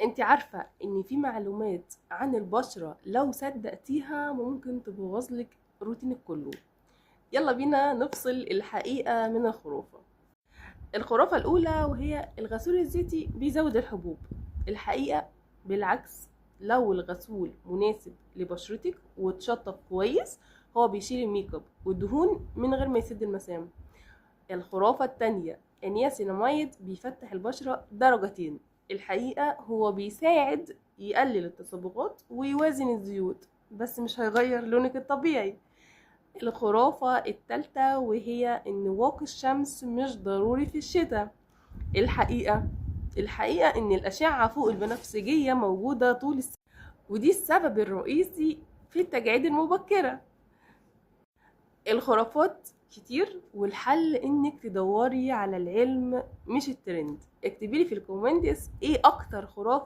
انت عارفة ان في معلومات عن البشرة لو صدقتيها ممكن تبوظلك روتينك كله؟ يلا بينا نفصل الحقيقة من الخرافة. الخرافة الأولى وهي الغسول الزيتي بيزود الحبوب. الحقيقة بالعكس، لو الغسول مناسب لبشرتك واتشطف كويس هو بيشيل الميك اب والدهون من غير ما يسد المسام. الخرافة التانية النياسيناميد بيفتح البشرة درجتين. الحقيقة هو بيساعد يقلل التصبغات ويوازن الزيوت بس مش هيغير لونك الطبيعي. الخرافة التالتة وهي ان واقي الشمس مش ضروري في الشتاء. الحقيقة ان الاشعة فوق البنفسجية موجودة طول السنة، ودي السبب الرئيسي في التجاعيد المبكرة. الخرافات كتير والحل انك تدوري على العلم مش الترند. اكتبيلي في الكومنتس ايه اكتر خرافة